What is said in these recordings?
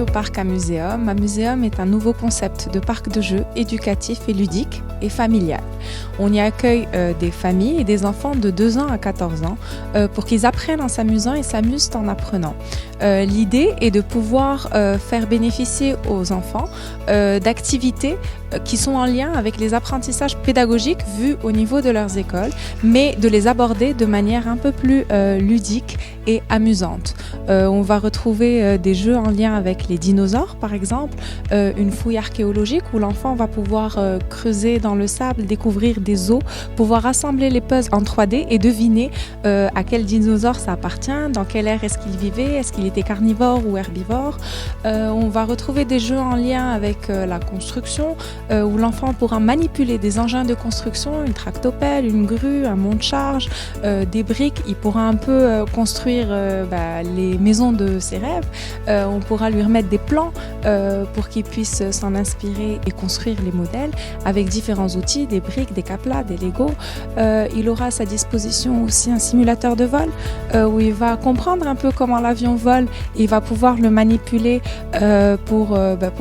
parc Amuséum. Amuséum est un nouveau concept de parc de jeux éducatif et ludique et familial. On y accueille des familles et des enfants de 2 ans à 14 ans pour qu'ils apprennent en s'amusant et s'amusent en apprenant. L'idée est de pouvoir faire bénéficier aux enfants d'activités qui sont en lien avec les apprentissages pédagogiques vus au niveau de leurs écoles, mais de les aborder de manière un peu plus ludique et amusante. On va retrouver des jeux en lien avec les dinosaures, par exemple, une fouille archéologique où l'enfant va pouvoir creuser dans le sable, découvrir des os, pouvoir assembler les puzzles en 3D et deviner à quel dinosaure ça appartient, dans quelle ère est-ce qu'il vivait, est-ce qu'il était carnivore ou herbivore. On va retrouver des jeux en lien avec la construction, où l'enfant pourra manipuler des engins de construction, une tractopelle, une grue, un monte-charge, des briques. Il pourra un peu construire les maisons de ses rêves. On pourra lui remettre des plans pour qu'il puisse s'en inspirer et construire les modèles avec différents outils, des briques, des caplas, des Lego. Il aura à sa disposition aussi un simulateur de vol où il va comprendre un peu comment l'avion vole et il va pouvoir le manipuler pour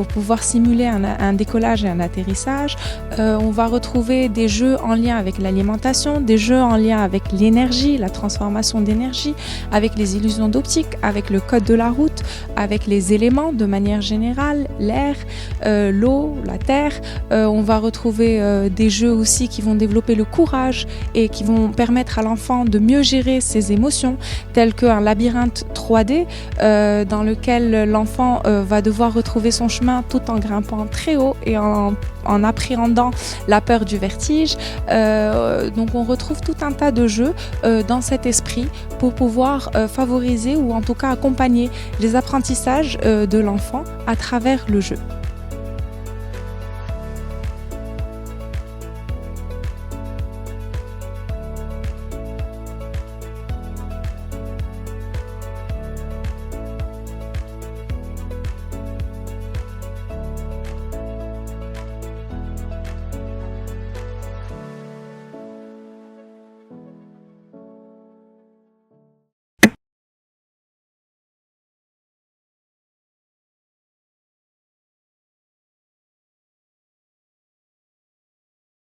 pouvoir simuler un décollage et un atterrissage. On va retrouver des jeux en lien avec l'alimentation, des jeux en lien avec l'énergie, la transformation d'énergie, avec les illusions d'optique, avec le code de la route, avec les éléments de manière générale, l'air, l'eau, la terre. On va retrouver des jeux aussi qui vont développer le courage et qui vont permettre à l'enfant de mieux gérer ses émotions, tels qu'un labyrinthe 3D dans lequel l'enfant va devoir retrouver son chemin tout en grimpant très haut et en appréhendant la peur du vertige. Donc on retrouve tout un tas de jeux dans cet esprit pour pouvoir favoriser ou en tout cas accompagner les apprentissages de l'enfant à travers le jeu.